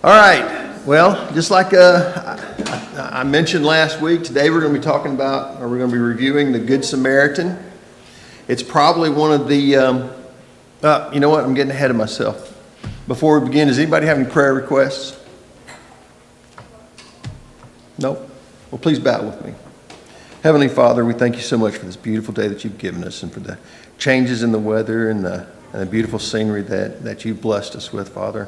All right. Well, just like I mentioned last week, today we're going to be talking about, or we're going to be reviewing the Good Samaritan. It's probably one of the, you know what? I'm getting ahead of myself. Before we begin, does anybody have any prayer requests? Nope. Well, please bow with me. Heavenly Father, we thank you so much for this beautiful day that you've given us and for the changes in the weather and the beautiful scenery that you've blessed us with, Father.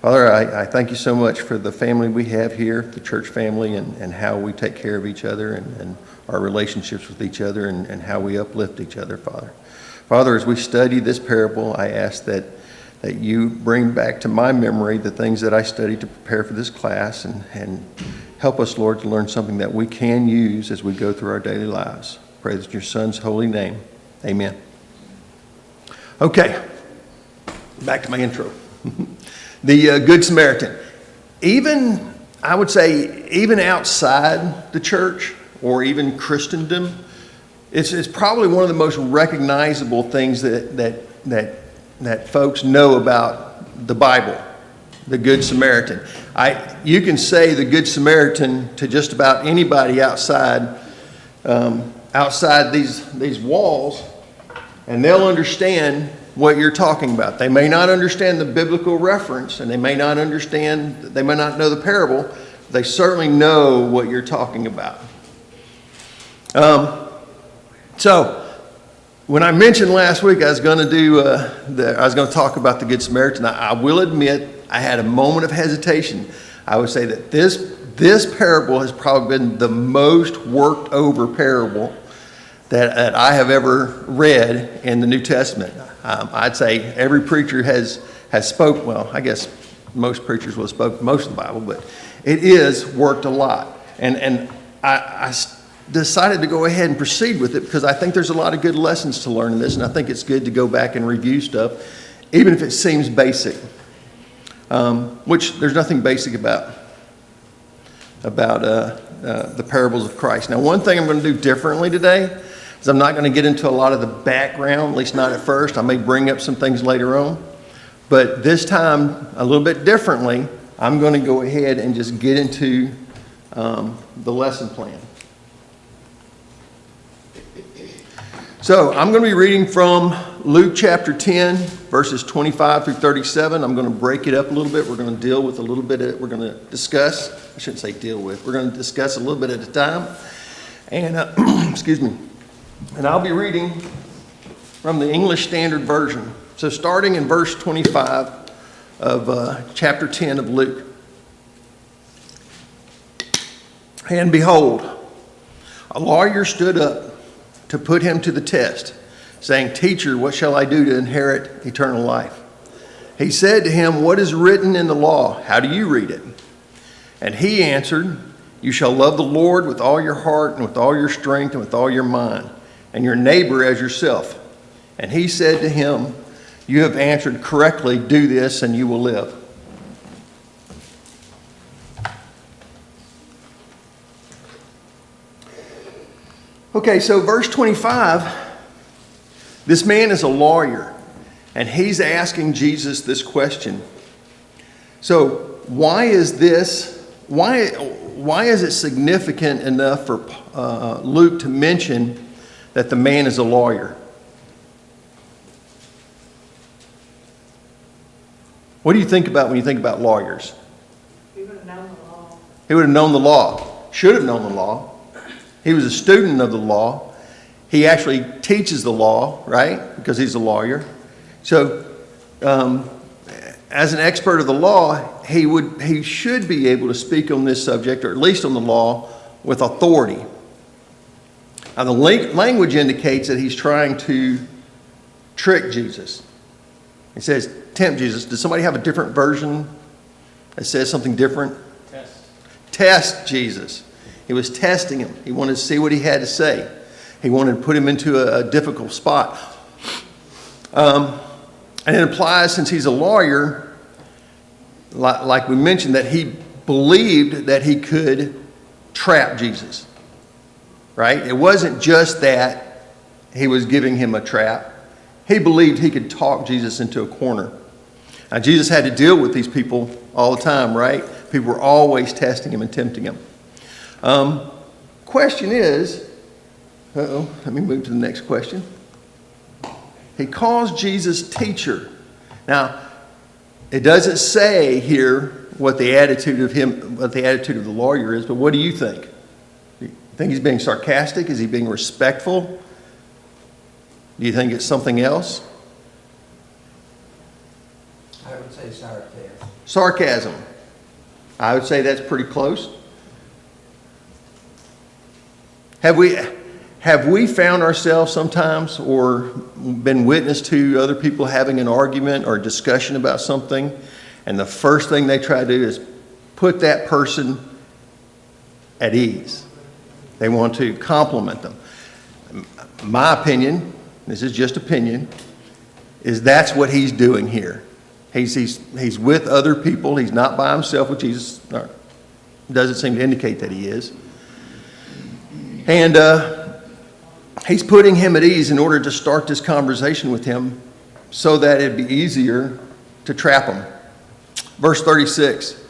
Father, I thank you so much for the family we have here, the church family, and how we take care of each other and our relationships with each other and how we uplift each other, Father. Father, as we study this parable, I ask that you bring back to my memory the things that I studied to prepare for this class and help us, Lord, to learn something that we can use as we go through our daily lives. Pray that in your Son's holy name. Amen. Okay, back to my intro. The Good Samaritan. Even, I would say, even outside the church or even Christendom, it's probably one of the most recognizable things that folks know about the Bible, the Good Samaritan. You can say the Good Samaritan to just about anybody outside these walls, and they'll understand what you're talking about. They may not understand the biblical reference, and they may not know the parable. They certainly know what you're talking about. So, when I mentioned last week I was going to talk about the Good Samaritan, I will admit I had a moment of hesitation. I would say that this parable has probably been the most worked over parable that I have ever read in the New Testament. I'd say every preacher has spoke. Well, I guess most preachers will have spoke most of the Bible, but it is worked a lot. And I decided to go ahead and proceed with it because I think there's a lot of good lessons to learn in this, and I think it's good to go back and review stuff, even if it seems basic. Which there's nothing basic about the parables of Christ. Now, one thing I'm going to do differently today is I'm not going to get into a lot of the background, at least not at first. I may bring up some things later on. But this time, a little bit differently, I'm going to go ahead and just get into the lesson plan. So I'm going to be reading from Luke chapter 10, verses 25 through 37. I'm going to break it up a little bit. We're going to deal with a little bit we're going to discuss. I shouldn't say deal with. We're going to discuss a little bit at a time. And, excuse me. And I'll be reading from the English Standard Version. So starting in verse 25 of chapter 10 of Luke. And behold, a lawyer stood up to put him to the test, saying, "Teacher, what shall I do to inherit eternal life?" He said to him, "What is written in the law? How do you read it?" And he answered, "You shall love the Lord with all your heart and with all your strength and with all your mind, and your neighbor as yourself." And he said to him, "You have answered correctly. Do this and you will live." Okay, so verse 25, this man is a lawyer, and he's asking Jesus this question. So why is it significant enough for Luke to mention that the man is a lawyer? What do you think about when you think about lawyers? He would have known the law. He would have known the law, should have known the law. He was a student of the law. He actually teaches the law, right? Because he's a lawyer. So, as an expert of the law, he should be able to speak on this subject, or at least on the law, with authority. Now, the language indicates that he's trying to trick Jesus. He says, tempt Jesus. Does somebody have a different version that says something different? Test Jesus. He was testing him. He wanted to see what he had to say. He wanted to put him into a difficult spot. And it implies, since he's a lawyer, like we mentioned, that he believed that he could trap Jesus. Right? It wasn't just that he was giving him a trap. He believed he could talk Jesus into a corner. Now, Jesus had to deal with these people all the time, right? People were always testing him and tempting him. Question is, let me move to the next question. He calls Jesus teacher. Now, it doesn't say here what the attitude of the lawyer is, but what do you think? Do you think he's being sarcastic? Is he being respectful? Do you think it's something else? I would say sarcasm. Sarcasm. I would say that's pretty close. Have we found ourselves sometimes or been witness to other people having an argument or a discussion about something, and the first thing they try to do is put that person at ease? They want to compliment them. My opinion, this is just opinion, is that's what he's doing here. He's with other people. He's not by himself with Jesus. Doesn't seem to indicate that he is. And he's putting him at ease in order to start this conversation with him so that it'd be easier to trap him. Verse 36.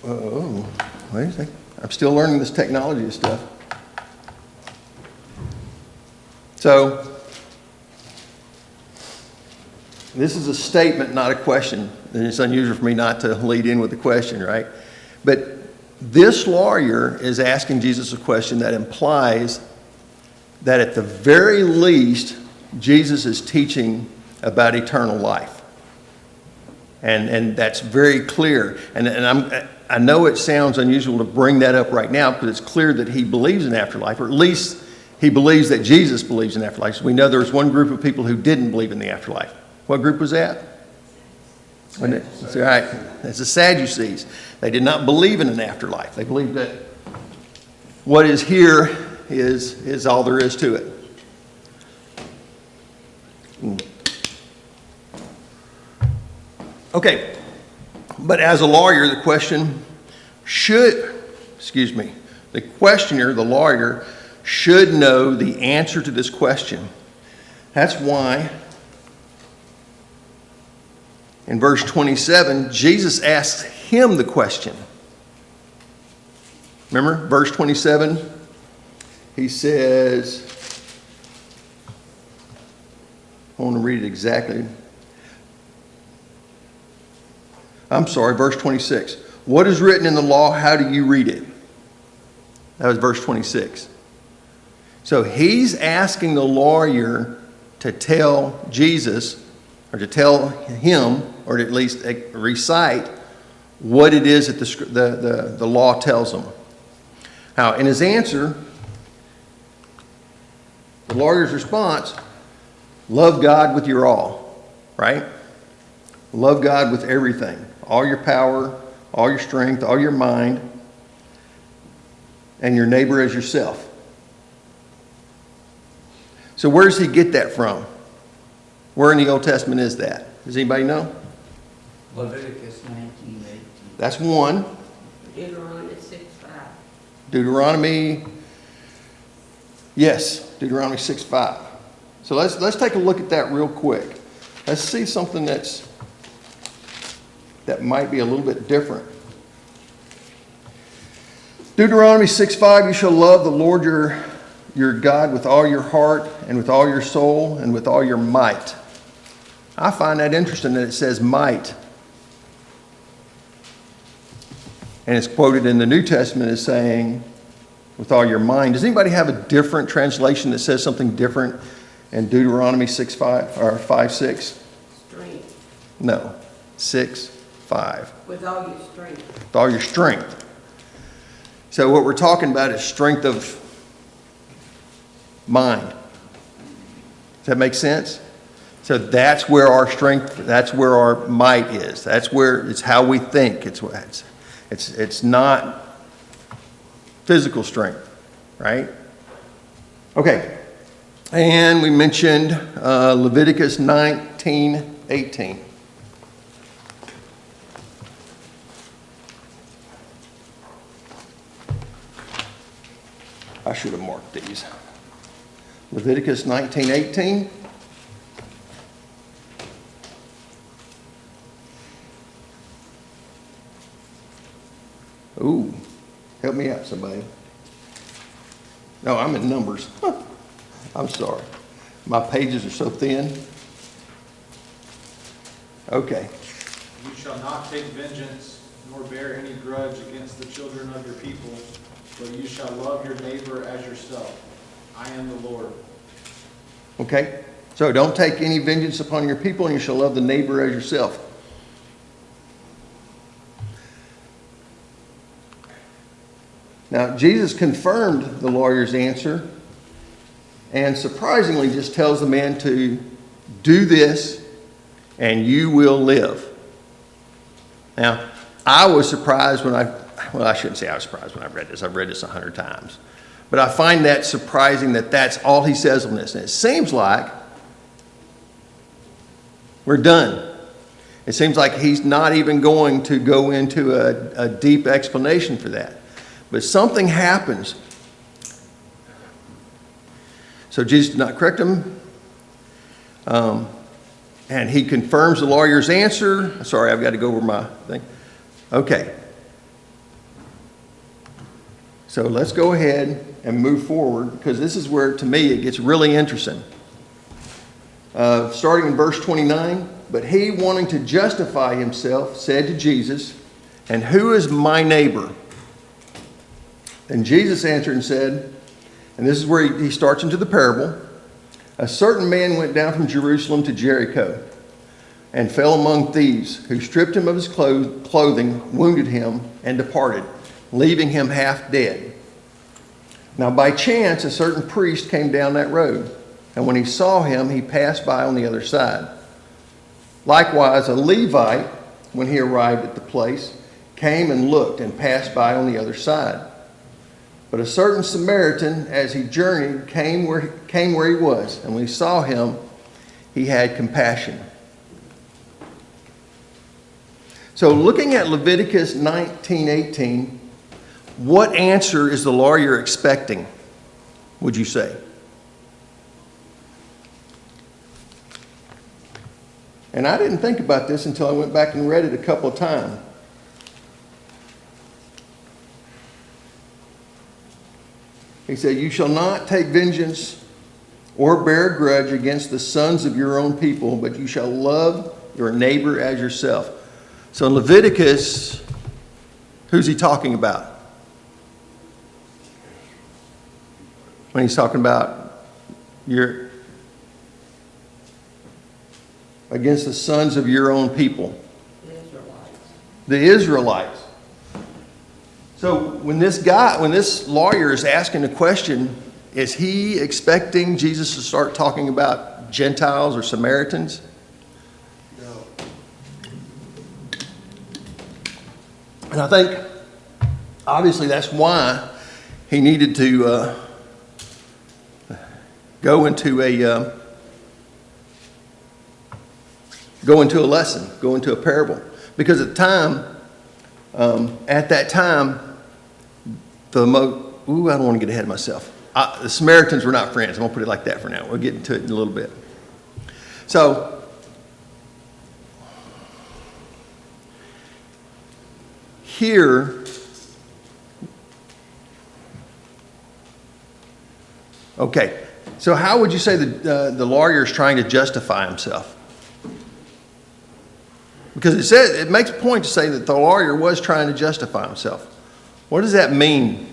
Oh, wait a second. I'm still learning this technology stuff. So, this is a statement, not a question. And it's unusual for me not to lead in with a question, right? But this lawyer is asking Jesus a question that implies that at the very least, Jesus is teaching about eternal life. And that's very clear. And I know it sounds unusual to bring that up right now because it's clear that he believes in afterlife, or at least he believes that Jesus believes in afterlife. So we know there was one group of people who didn't believe in the afterlife. What group was that? That's right. It's the Sadducees. They did not believe in an afterlife. They believed that what is here is all there is to it. Okay. But as a lawyer, the questioner, the lawyer, should know the answer to this question. That's why in verse 27, Jesus asks him the question. Remember, verse 27, he says, I want to read it exactly. I'm sorry, verse 26. What is written in the law? How do you read it? That was verse 26. So he's asking the lawyer to tell Jesus, or to tell him, or to at least recite what it is that the law tells him. Now, in his answer, the lawyer's response, love God with your all, right? Love God with everything. All your power, all your strength, all your mind, and your neighbor as yourself. So where does he get that from? Where in the Old Testament is that? Does anybody know? Leviticus 19:18. That's one. Deuteronomy 6:5. Deuteronomy 6:5. So let's take a look at that real quick. Let's see something that might be a little bit different. Deuteronomy 6:5, you shall love the Lord your God with all your heart and with all your soul and with all your might. I find that interesting that it says might. And it's quoted in the New Testament as saying, with all your mind. Does anybody have a different translation that says something different in Deuteronomy 6:5 or 5:6? Strength. No, 6:5. With all your strength. With all your strength. So what we're talking about is strength of mind. Does that make sense? So that's where our strength, that's where our might is. That's where it's how we think. It's not physical strength, right? Okay. And we mentioned Leviticus 19:18. I should have marked these. Leviticus 19:18. Ooh, help me out, somebody. No, I'm in Numbers. I'm sorry. My pages are so thin. Okay. You shall not take vengeance, nor bear any grudge against the children of your people, but you shall love your neighbor as yourself. I am the Lord. Okay? So don't take any vengeance upon your people, and you shall love the neighbor as yourself. Now, Jesus confirmed the lawyer's answer and surprisingly just tells the man to do this and you will live. Now, I was surprised when I shouldn't say I was surprised when I read this. I've read this 100 times. But I find that surprising that that's all he says on this. And it seems like we're done. It seems like he's not even going to go into a deep explanation for that. But something happens. So Jesus did not correct him. And he confirms the lawyer's answer. Sorry, I've got to go over my thing. Okay. So let's go ahead and move forward, because this is where, to me, it gets really interesting. Starting in verse 29, but he, wanting to justify himself, said to Jesus, "And who is my neighbor?" And Jesus answered and said, and this is where he starts into the parable, "A certain man went down from Jerusalem to Jericho and fell among thieves, who stripped him of his clothing, wounded him, and departed, leaving him half dead. Now by chance a certain priest came down that road, and when he saw him, he passed by on the other side. Likewise a Levite, when he arrived at the place, came and looked and passed by on the other side. But a certain Samaritan, as he journeyed, came where he was, and when he saw him, he had compassion." So looking at Leviticus 19:18, what answer is the lawyer expecting, would you say? And I didn't think about this until I went back and read it a couple of times. He said, "You shall not take vengeance or bear a grudge against the sons of your own people, but you shall love your neighbor as yourself." So in Leviticus, who's he talking about? When he's talking about against the sons of your own people. The Israelites. The Israelites. So when this lawyer is asking the question, is he expecting Jesus to start talking about Gentiles or Samaritans? No. And I think, obviously, that's why he needed to go into a lesson, go into a parable. Because at that time, I don't want to get ahead of myself. The Samaritans were not friends. I'm going to put it like that for now. We'll get into it in a little bit. So, here, okay. So how would you say the lawyer is trying to justify himself? Because it makes a point to say that the lawyer was trying to justify himself. What does that mean?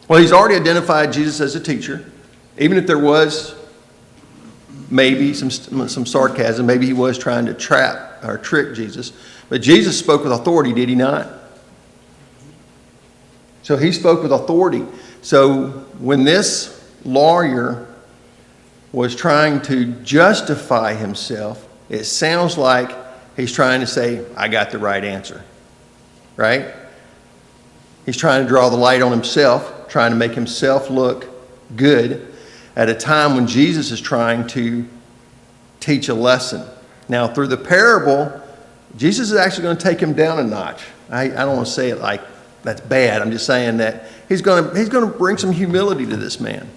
Well, he's already identified Jesus as a teacher. Even if there was maybe some sarcasm, maybe he was trying to trap or trick Jesus. But Jesus spoke with authority, did he not? So he spoke with authority. So when this lawyer was trying to justify himself, it sounds like he's trying to say, I got the right answer, right? He's trying to draw the light on himself, trying to make himself look good at a time when Jesus is trying to teach a lesson. Now, through the parable, Jesus is actually going to take him down a notch. I don't want to say it like that's bad. I'm just saying that he's going to bring some humility to this man.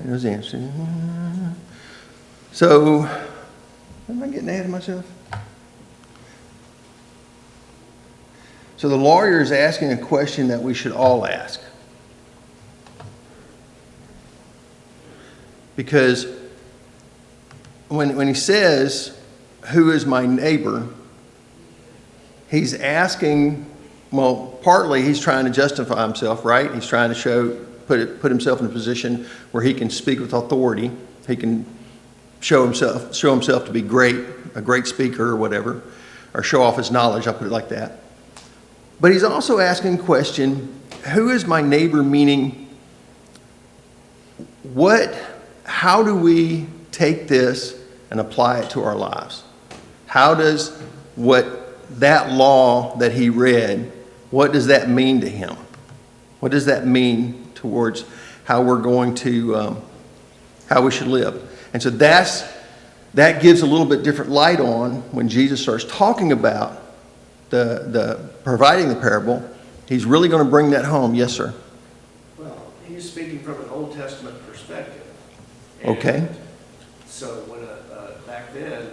It was answered. So, am I getting ahead of myself? So the lawyer is asking a question that we should all ask. Because when he says, "Who is my neighbor?" he's asking, well, partly he's trying to justify himself, right? He's trying to put himself in a position where he can speak with authority. He can show himself to be a great speaker or whatever, or show off his knowledge, I'll put it like that. But he's also asking the question, who is my neighbor? Meaning, how do we take this and apply it to our lives? How does that law that he read, what does that mean to him? What does that mean towards how we're going to, how we should live? And so that gives a little bit different light on when Jesus starts talking about the providing the parable. He's really going to bring that home. Yes, sir. Well, he's speaking from an Old Testament perspective. And Okay. so when back then,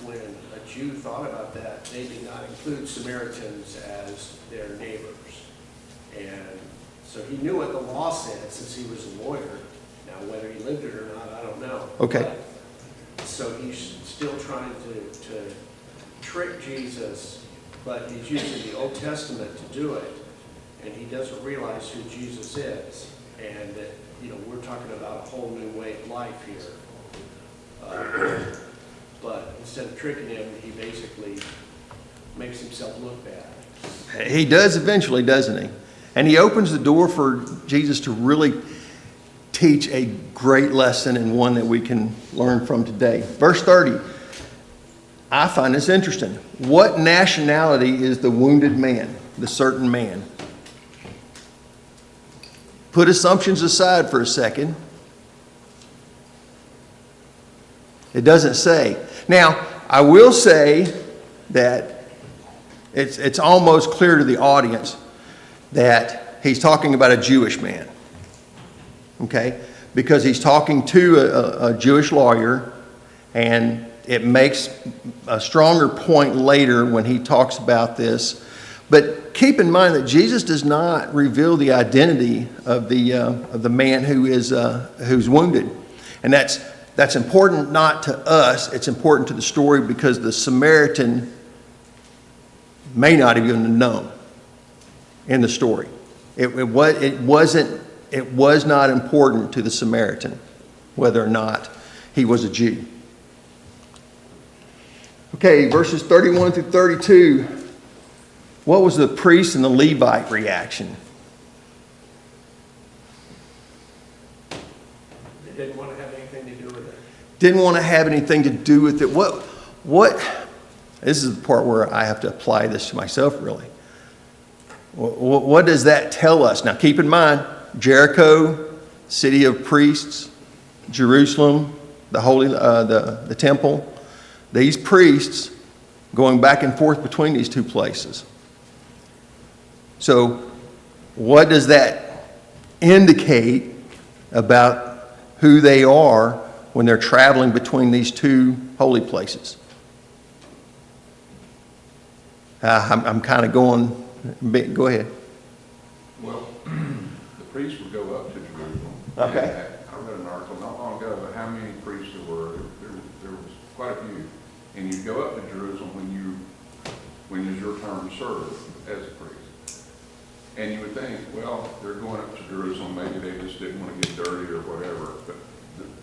when a Jew thought about that, they did not include Samaritans as their neighbors. And so he knew what the law said since he was a lawyer. Now, whether he lived it or not, I don't know. Okay. But, so he's still trying to trick Jesus, but he's using the Old Testament to do it, and he doesn't realize who Jesus is, and that, we're talking about a whole new way of life here. But instead of tricking him, he basically makes himself look bad. He does eventually, doesn't he? And he opens the door for Jesus to really teach a great lesson, and one that we can learn from today. Verse 30. I find this interesting. What nationality is the wounded man, the certain man? Put assumptions aside for a second. It doesn't say. Now, I will say that it's almost clear to the audience that he's talking about a Jewish man. Okay? Because he's talking to a Jewish lawyer, and it makes a stronger point later when he talks about this. But keep in mind that Jesus does not reveal the identity of the man who's wounded, and that's important not to us. It's important to the story, because the Samaritan may not have even known in the story. It was not important to the Samaritan whether or not he was a Jew. Okay, verses 31 through 32. What was the priest and the Levite reaction? They didn't want to have anything to do with it. Didn't want to have anything to do with it. What? This is the part where I have to apply this to myself, really. What does that tell us? Now, keep in mind, Jericho, city of priests, Jerusalem, the temple. These priests going back and forth between these two places. So, what does that indicate about who they are when they're traveling between these two holy places? I'm kind of going. Go ahead. Well, the priests would go up to Jerusalem. Okay. I read an article not long ago about how many priests there were. There was quite a few. And you'd go up to Jerusalem when it was your turn to serve as a priest. And you would think, well, they're going up to Jerusalem, maybe they just didn't want to get dirty or whatever. But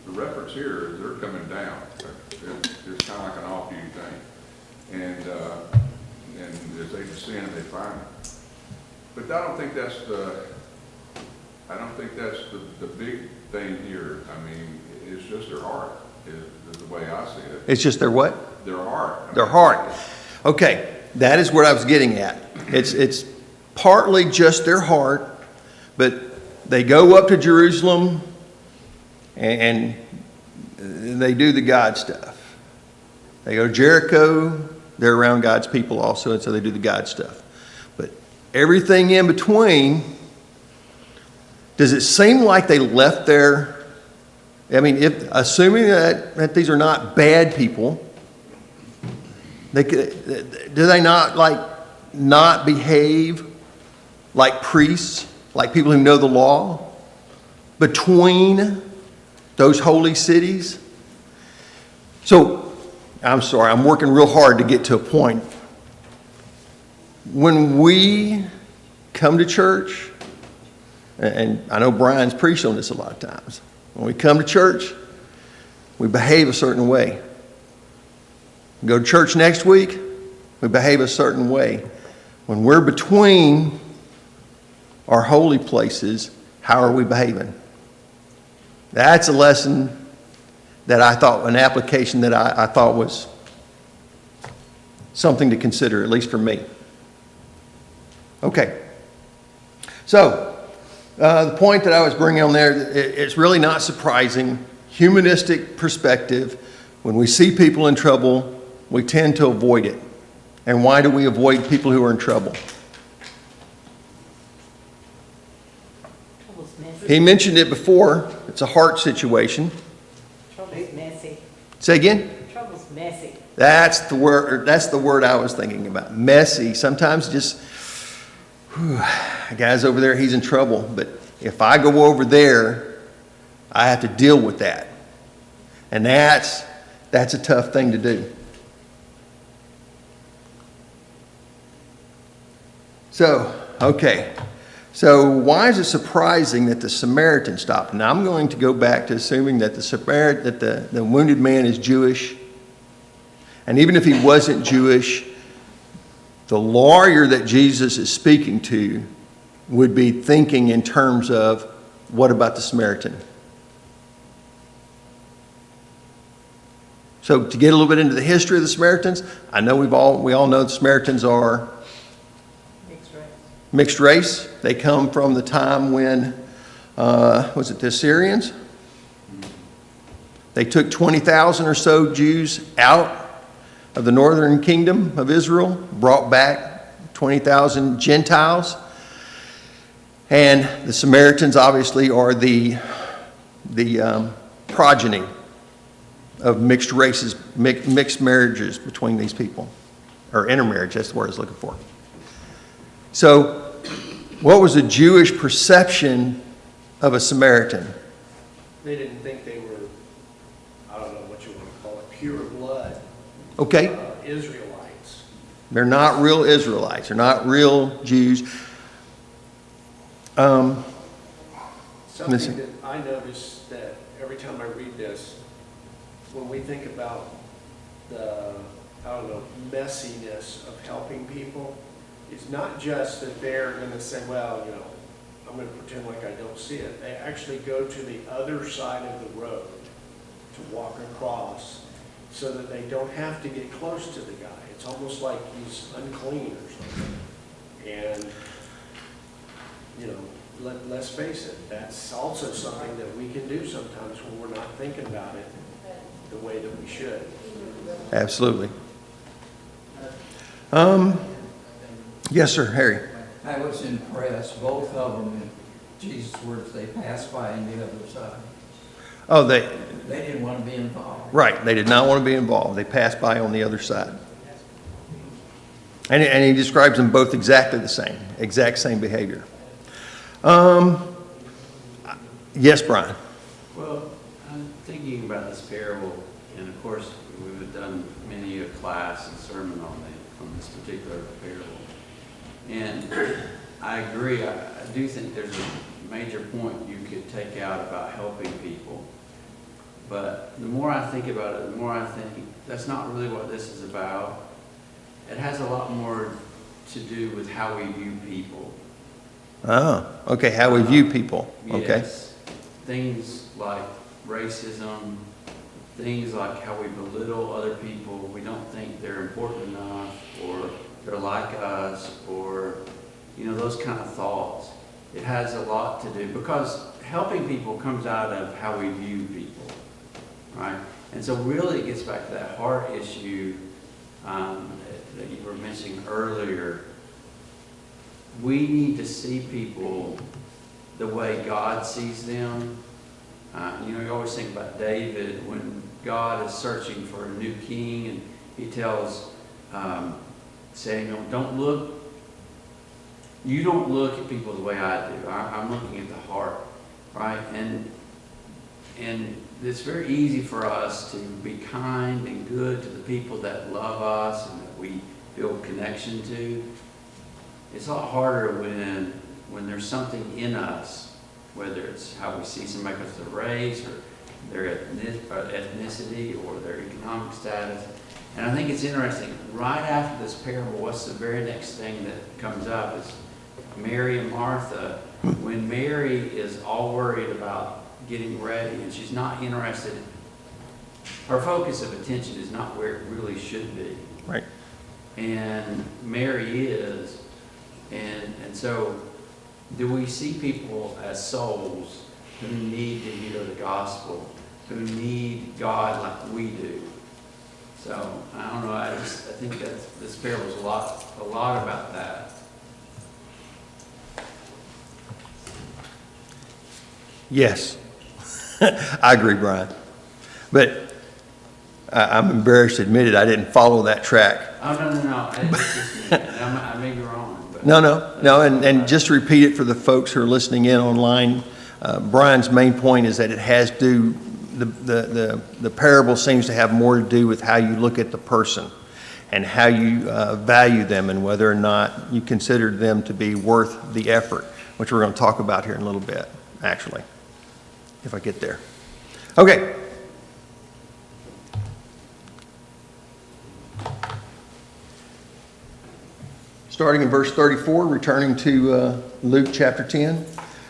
the reference here is they're coming down. It's kind of like an off-duty thing. And as they descend, they find it. But I don't think that's the big thing here. I mean, it's just their heart is the way I see it. It's just their what? Their heart. Their heart. Okay, that is what I was getting at. It's partly just their heart, but they go up to Jerusalem and they do the God stuff. They go to Jericho, they're around God's people also, and so they do the God stuff. But everything in between, does it seem like they left there I mean, if, assuming that these are not bad people, do they not not behave like priests, like people who know the law between those holy cities? So, I'm sorry, I'm working real hard to get to a point. When we come to church, and I know Brian's preached on this a lot of times, when we come to church, we behave a certain way. We go to church next week, we behave a certain way. When we're between our holy places, how are we behaving? That's a lesson that I thought, an application that I thought was something to consider, at least for me. Okay. So, the point that I was bringing on there, it's really not surprising. Humanistic perspective, when we see people in trouble, we tend to avoid it. And why do we avoid people who are in trouble? Trouble's messy. He mentioned it before. It's a heart situation. Trouble's messy. Say again? Trouble's messy. That's the word. That's the word I was thinking about. Messy. Sometimes just, a guy's over there, he's in trouble. But if I go over there, I have to deal with that, and that's a tough thing to do. So, okay. So why is it surprising that the Samaritan stopped? Now I'm going to go back to assuming that the wounded man is Jewish. And even if he wasn't Jewish, the lawyer that Jesus is speaking to would be thinking in terms of, what about the Samaritan? So to get a little bit into the history of the Samaritans, I know we all know the Samaritans are Mixed race. mixed race. They come from the time when, was it the Assyrians? They took 20,000 or so Jews out of the northern kingdom of Israel, brought back 20,000 Gentiles. And the Samaritans obviously are the progeny of mixed races, mixed marriages between these people. Or intermarriage, that's the word I was looking for. So, what was the Jewish perception of a Samaritan? They didn't think they were, I don't know what you want to call it, pure blood Okay, Israelites. they're not real Israelites. They're not real Jews. Something Listen. that I notice that every time I read this, when we think about the, messiness of helping people, it's not just that they're going to say, well, I'm going to pretend like I don't see it. They actually go to the other side of the road to walk across so that they don't have to get close to the guy. It's almost like he's unclean or something. And, let's face it, that's also something that we can do sometimes when we're not thinking about it the way that we should. Absolutely. Yes, sir, Harry. I was impressed, both of them, in Jesus' words, they passed by on the other side. Oh, They didn't want to be involved. right. They did not want to be involved. They passed by on the other side. And he describes them both exactly the same, exact same behavior. Yes, Brian. Well, I'm thinking about this parable, and of course, we've done many a class and sermon on this particular parable. And I agree, I do think there's a major point you could take out about helping people. But the more I think about it, the more I think that's not really what this is about. It has a lot more to do with how we view people. Oh, okay, how we view people. Okay. Yes. Things like racism, things like how we belittle other people. We don't think they're important enough, or they're like us, or, those kind of thoughts. It has a lot to do, because helping people comes out of how we view people, right? And so really it gets back to that heart issue that you were mentioning earlier. We need to see people the way God sees them, You always think about David when God is searching for a new king, and he tells Samuel, you don't look at people the way I do. I'm looking at the heart, right? And it's very easy for us to be kind and good to the people that love us and that we feel connection to. It's a lot harder when there's something in us, whether it's how we see somebody because of their race or their ethnicity or their economic status. And I think it's interesting, right after this parable, what's the very next thing that comes up is Mary and Martha. When Mary is all worried about getting ready and she's not interested, her focus of attention is not where it really should be. Right. And Mary is. And so do we see people as souls who need to hear the gospel, who need God like we do? So I don't know, I think that this parable is a lot about that. Yes, I agree, Brian. But I'm embarrassed to admit it, I didn't follow that track. Oh, no. It's just me. I may be wrong. But No, and just to repeat it for the folks who are listening in online, Brian's main point is that it has to, the parable seems to have more to do with how you look at the person and how you value them and whether or not you consider them to be worth the effort, which we're going to talk about here in a little bit, actually, if I get there. Okay. Starting in verse 34, returning to Luke chapter 10.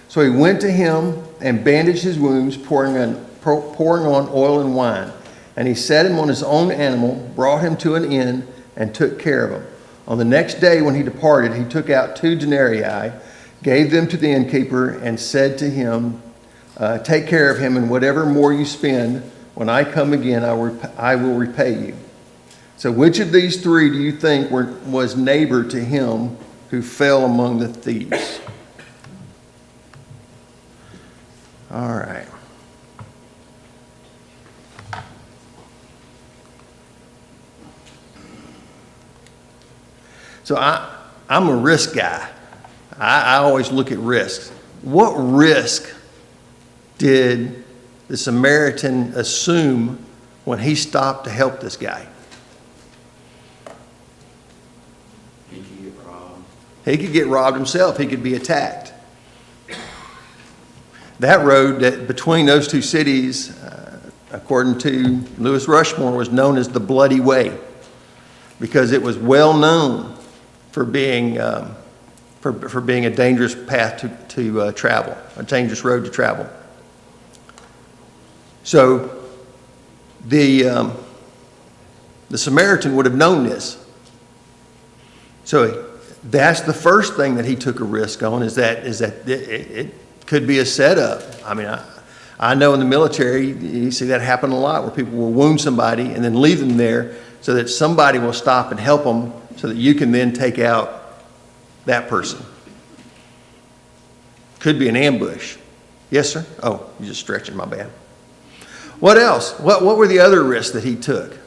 So he went to him and bandaged his wounds, pouring on oil and wine. And he set him on his own animal, brought him to an inn, and took care of him. On the next day when he departed, he took out 2 denarii, gave them to the innkeeper, and said to him, take care of him, and whatever more you spend, when I come again, I will repay you. So which of these 3 do you think was neighbor to him who fell among the thieves? All right. So I'm a risk guy. I always look at risks. What risk did the Samaritan assume when he stopped to help this guy? He could get robbed. He could get robbed himself. He could be attacked. That road that between those 2 cities, according to Lewis Rushmore, was known as the Bloody Way because it was well known for being for being a dangerous path to travel, a dangerous road to travel. So the Samaritan would have known this. So that's the first thing that he took a risk on, is that it could be a setup. I mean, I know in the military, you see that happen a lot, where people will wound somebody and then leave them there so that somebody will stop and help them so that you can then take out that person. Could be an ambush. Yes, sir? Oh, you're just stretching, my bad. What else? What were the other risks that he took?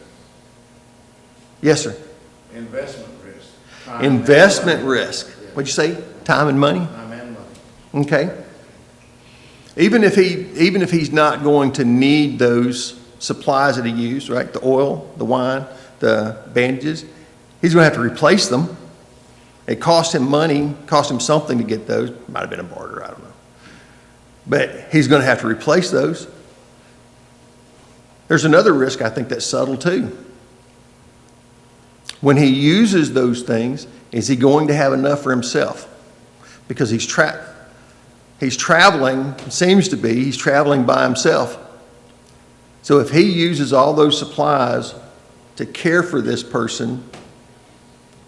Yes, sir? Investment risk. Investment risk. What'd you say? Time and money? Time and money. Okay. Even if he's not going to need those supplies that he used, right? The oil, the wine, the bandages, he's going to have to replace them. It cost him money, cost him something to get those. Might have been a barter, I don't know. But he's going to have to replace those. There's another risk, I think, that's subtle too. When he uses those things, is he going to have enough for himself? Because he's traveling, it seems to be, he's traveling by himself. So if he uses all those supplies to care for this person,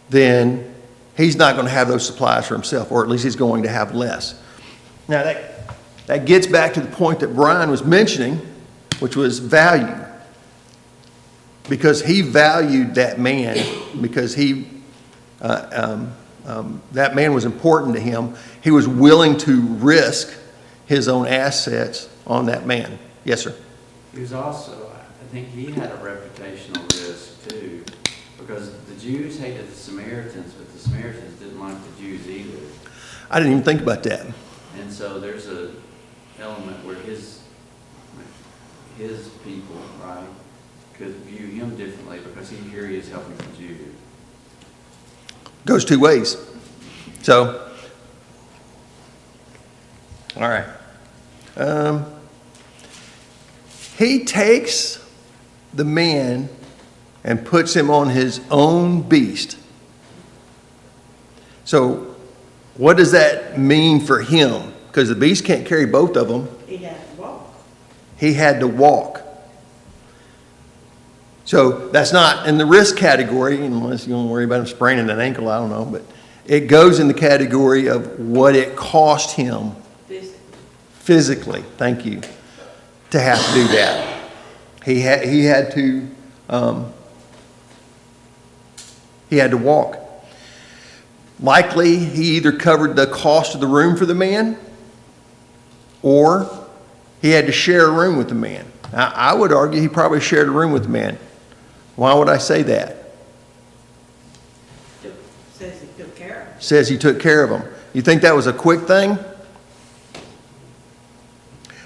then he's not going to have those supplies for himself, or at least he's going to have less. Now that gets back to the point that Brian was mentioning, which was value. Because he valued that man, because that man was important to him, he was willing to risk his own assets on that man. Yes, sir. He was also, I think he had a reputational risk too, because the Jews hated the Samaritans, but the Samaritans didn't like the Jews either. I didn't even think about that. And so there's a element where his people, right, could view him differently because here he is helping the Jews. Goes two ways. So, all right. He takes the man and puts him on his own beast. So, what does that mean for him? Because the beast can't carry both of them. He had to walk. He had to walk. So that's not in the risk category, unless you don't worry about him spraining an ankle, I don't know. But it goes in the category of what it cost him physically, thank you, to have to do that. He had to walk. Likely, he either covered the cost of the room for the man, or he had to share a room with the man. I would argue he probably shared a room with the man. Why would I say that? Says he took care of it. Says he took care of him. You think that was a quick thing?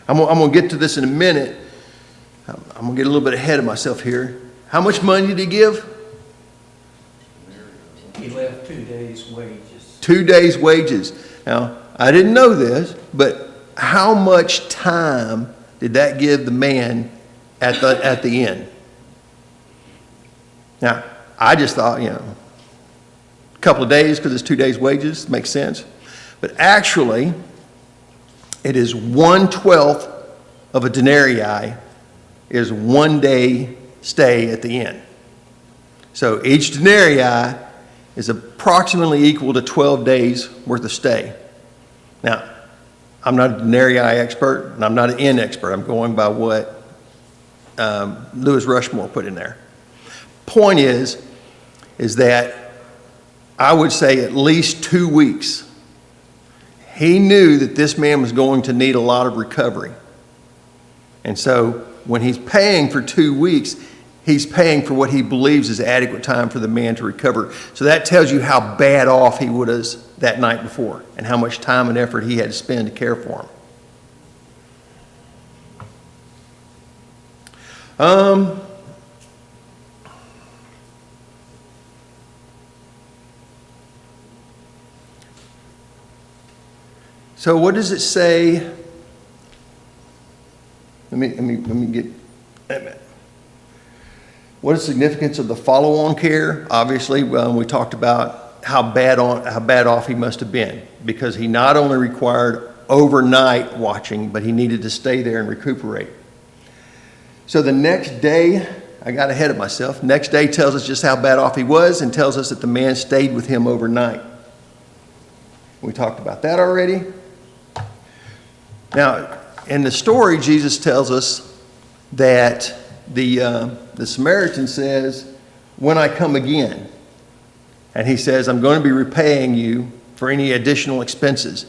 I'm going to get to this in a minute. I'm going to get a little bit ahead of myself here. How much money did he give? He left 2 days' wages. 2 days' wages. Now, I didn't know this, but how much time did that give the man at the end? Now, I just thought, a couple of days because it's 2 days' wages, makes sense. But actually, it is 1/12 of a denarii is 1 day stay at the inn. So each denarii is approximately equal to 12 days worth of stay. Now, I'm not a denarii expert, and I'm not an inn expert. I'm going by what Lewis Rushmore put in there. Point is that I would say at least 2 weeks. He knew that this man was going to need a lot of recovery. And so when he's paying for 2 weeks, he's paying for what he believes is adequate time for the man to recover. So that tells you how bad off he was that night before and how much time and effort he had to spend to care for him. So what does it say? Let me get that minute. What is the significance of the follow-on care? Obviously, we talked about how bad off he must have been, because he not only required overnight watching, but he needed to stay there and recuperate. So the next day, I got ahead of myself. Next day tells us just how bad off he was and tells us that the man stayed with him overnight. We talked about that already. Now, in the story, Jesus tells us that the Samaritan says, when I come again. And he says, I'm going to be repaying you for any additional expenses.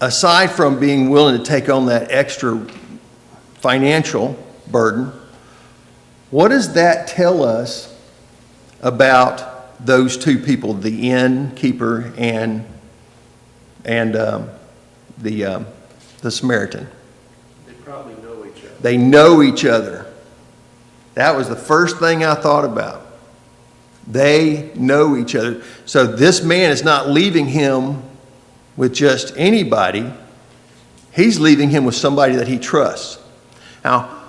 Aside from being willing to take on that extra financial burden, what does that tell us about those two people, the innkeeper and the Samaritan? They probably know each other. They know each other. That was the first thing I thought about. They know each other. So this man is not leaving him with just anybody. He's leaving him with somebody that he trusts. Now,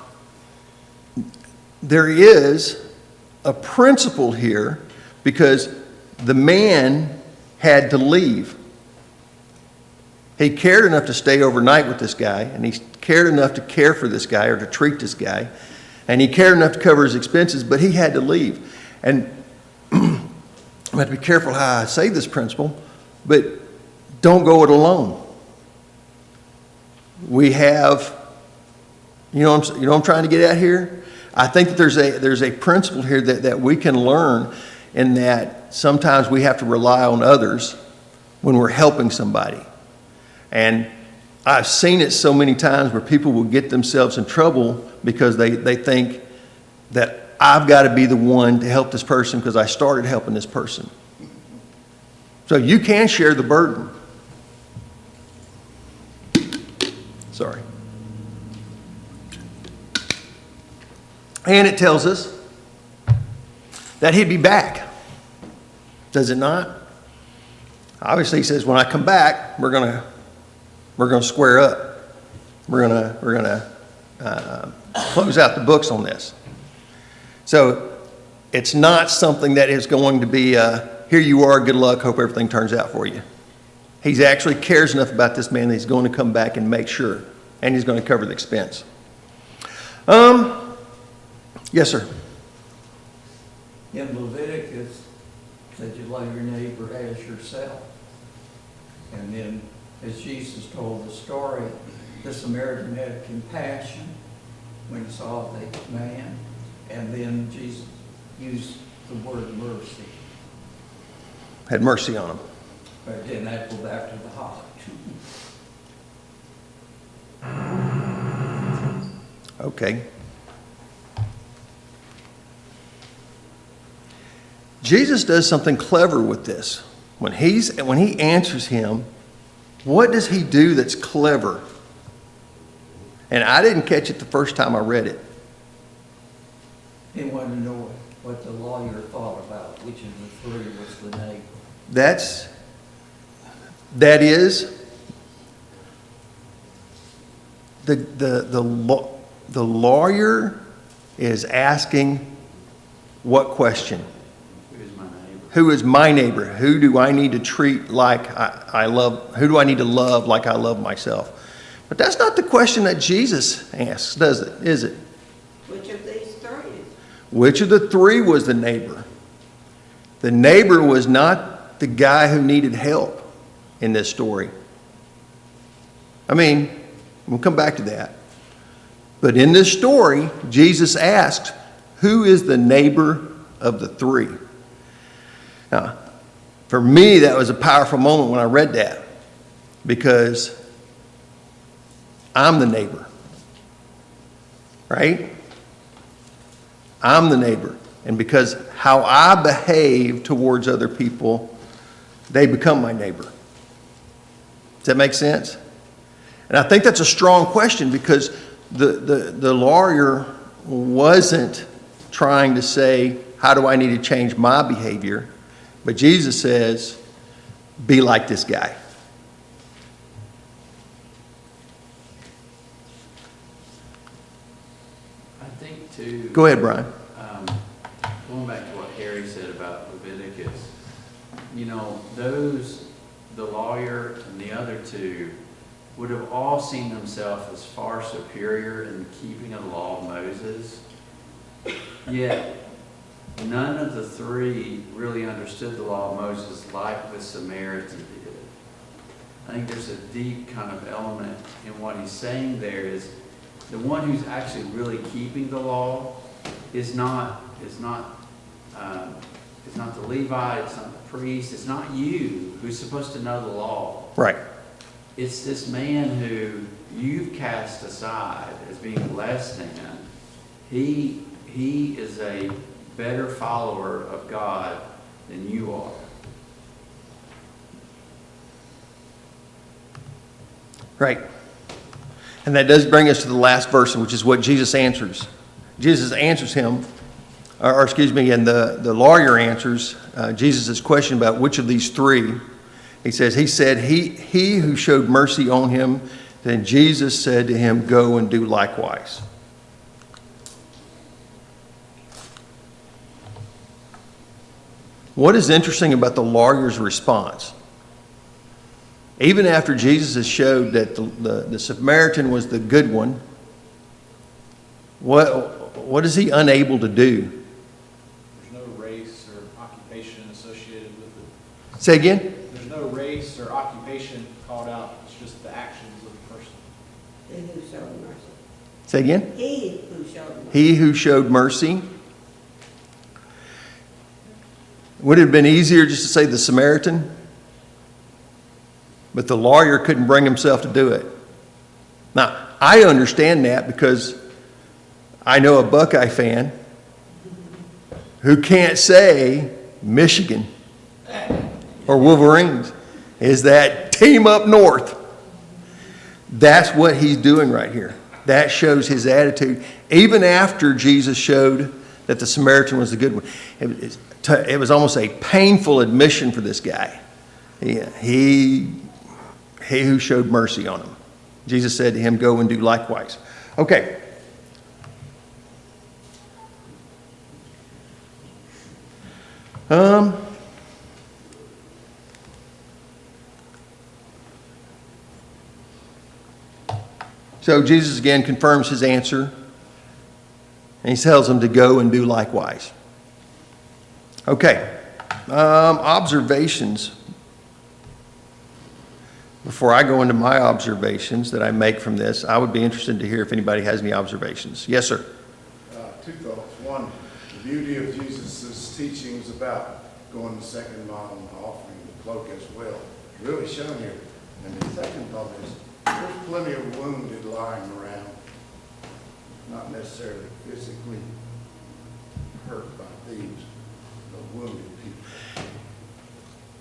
there is a principle here because the man had to leave. He cared enough to stay overnight with this guy, and he cared enough to care for this guy or to treat this guy, and he cared enough to cover his expenses, but he had to leave. And I have to be careful how I say this principle, but don't go it alone. We have, you know what I'm trying to get at here? I think that there's a principle here that we can learn, in that sometimes we have to rely on others when we're helping somebody. And I've seen it so many times where people will get themselves in trouble because they think that I've got to be the one to help this person because I started helping this person. So you can share the burden. Sorry. And it tells us that he'd be back. Does it not? Obviously, he says, when I come back, we're gonna square up. We're gonna close out the books on this. So it's not something that is going to be, here you are, good luck, hope everything turns out for you. He actually cares enough about this man that he's going to come back and make sure, and he's going to cover the expense. Yes, sir. In Leviticus, said you love your neighbor as yourself. And then, as Jesus told the story, the Samaritan had compassion when he saw the man, and then Jesus used the word mercy. Had mercy on him. But then that go back to the heart. Okay. Jesus does something clever with this. When he answers him, what does he do that's clever? And I didn't catch it the first time I read it. He wanted to know what the lawyer thought about which of the three was the neighbor. That is the lawyer is asking what question? Who's my neighbor? Who is my neighbor? Who do I need to treat like I love? Who do I need to love like I love myself? But that's not the question that Jesus asks, does it? Is it? Which of these three? Which of the three was the neighbor? The neighbor was not the guy who needed help in this story. I mean, we'll come back to that. But in this story, Jesus asks, who is the neighbor of the three? Now, for me, that was a powerful moment when I read that, because I'm the neighbor, right? I'm the neighbor. And because how I behave towards other people, they become my neighbor. Does that make sense? And I think that's a strong question, because the lawyer wasn't trying to say, how do I need to change my behavior? But Jesus says, be like this guy. I think too. Go ahead, Brian. Going back to what Harry said about Leviticus, you know, the lawyer and the other two would have all seen themselves as far superior in keeping of the law of Moses. Yet, none of the three really understood the law of Moses like the Samaritan did. I think there's a deep kind of element in what he's saying there is the one who's actually really keeping the law is not the Levite, it's not the priest, it's not you who's supposed to know the law. Right. It's this man who you've cast aside as being less than. He is a better follower of God than you are. Right. And that does bring us to the last verse, which is what Jesus answers. Jesus answers him, and the lawyer answers Jesus' question about which of these three. He said, he who showed mercy on him. Then Jesus said to him, go and do likewise. What is interesting about the lawyer's response? Even after Jesus has showed that the Samaritan was the good one, what is he unable to do? There's no race or occupation associated with it. Say again? There's no race or occupation called out. It's just the actions of the person. He who showed mercy. Say again? He who showed mercy. He who showed mercy. Would it have been easier just to say the Samaritan? But the lawyer couldn't bring himself to do it. Now, I understand that because I know a Buckeye fan who can't say Michigan or Wolverines is that team up north. That's what he's doing right here. That shows his attitude. Even after Jesus showed that the Samaritan was the good one, it was almost a painful admission for this guy. He who showed mercy on him. Jesus said to him, go and do likewise. Okay. So Jesus again confirms his answer, and he tells him to go and do likewise. Okay, observations. Before I go into my observations that I make from this, I would be interested to hear if anybody has any observations. Yes, sir. Two thoughts. One, the beauty of Jesus' teachings about going the second mile and offering the cloak as well. Really shown here. And the second thought is, there's plenty of wounded lying around, not necessarily physically hurt by thieves, but wounded people,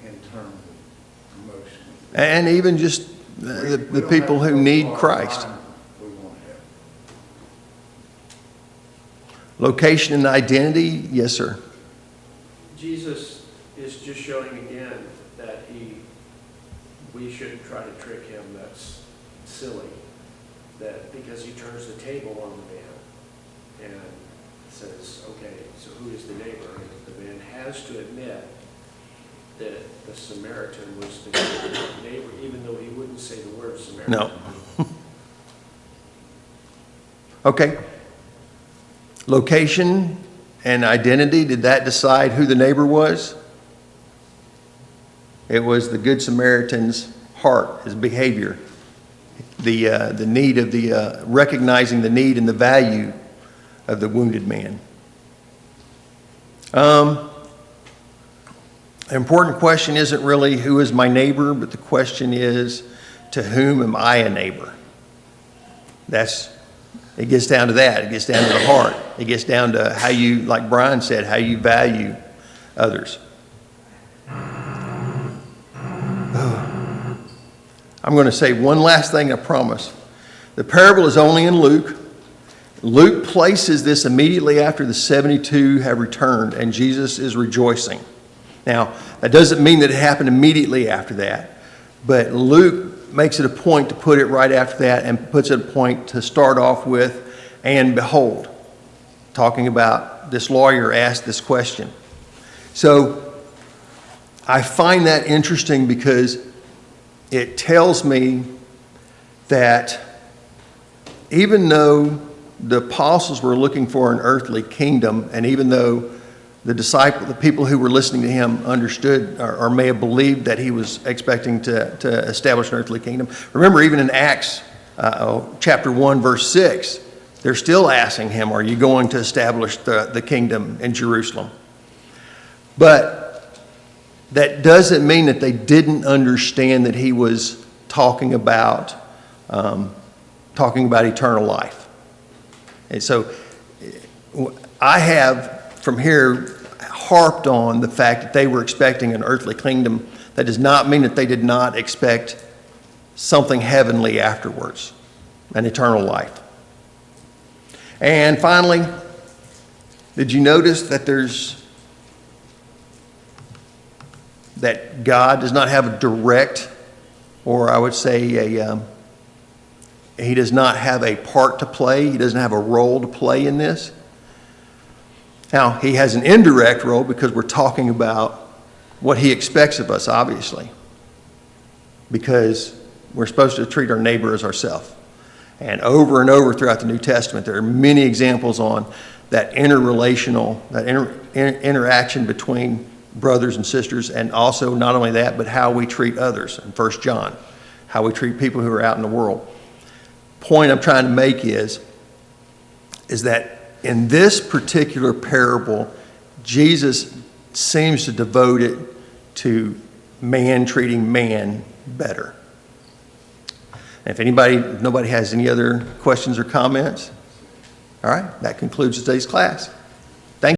internally, emotionally. And even just the people who need Christ. We want help. Location and identity, yes, sir. Jesus is just showing again that we shouldn't try to trick him. That's silly. That because he turns the table on the man and says, okay, so who is the neighbor? And the man has to admit that the Samaritan was the neighbor, even though he wouldn't say the word Samaritan. No. Okay. Location and identity, did that decide who the neighbor was? It was the Good Samaritan's heart, his behavior, the need of recognizing the need and the value of the wounded man. An important question isn't really who is my neighbor, but the question is, to whom am I a neighbor? It gets down to that. It gets down to the heart. It gets down to how you, like Brian said, how you value others. I'm going to say one last thing, I promise. The parable is only in Luke. Luke places this immediately after the 72 have returned, and Jesus is rejoicing. Now, that doesn't mean that it happened immediately after that, but Luke makes it a point to put it right after that and puts it a point to start off with, and behold, talking about this lawyer asked this question. So I find that interesting because it tells me that even though the apostles were looking for an earthly kingdom, and even though the people who were listening to him understood or may have believed that he was expecting to establish an earthly kingdom. Remember, even in Acts chapter 1, verse 6, they're still asking him, are you going to establish the kingdom in Jerusalem? But that doesn't mean that they didn't understand that he was talking about eternal life. And so I have from here harped on the fact that they were expecting an earthly kingdom. That does not mean that they did not expect something heavenly afterwards, an eternal life. And finally, did you notice that that God does not have a direct, or I would say he does not have a part to play. He doesn't have a role to play in this. Now, he has an indirect role because we're talking about what he expects of us, obviously, because we're supposed to treat our neighbor as ourselves. And over throughout the New Testament, there are many examples on that interrelational, that interaction between brothers and sisters, and also not only that, but how we treat others in 1 John, how we treat people who are out in the world. Point I'm trying to make is that in this particular parable, Jesus seems to devote it to man treating man better. And if nobody has any other questions or comments, all right, that concludes today's class.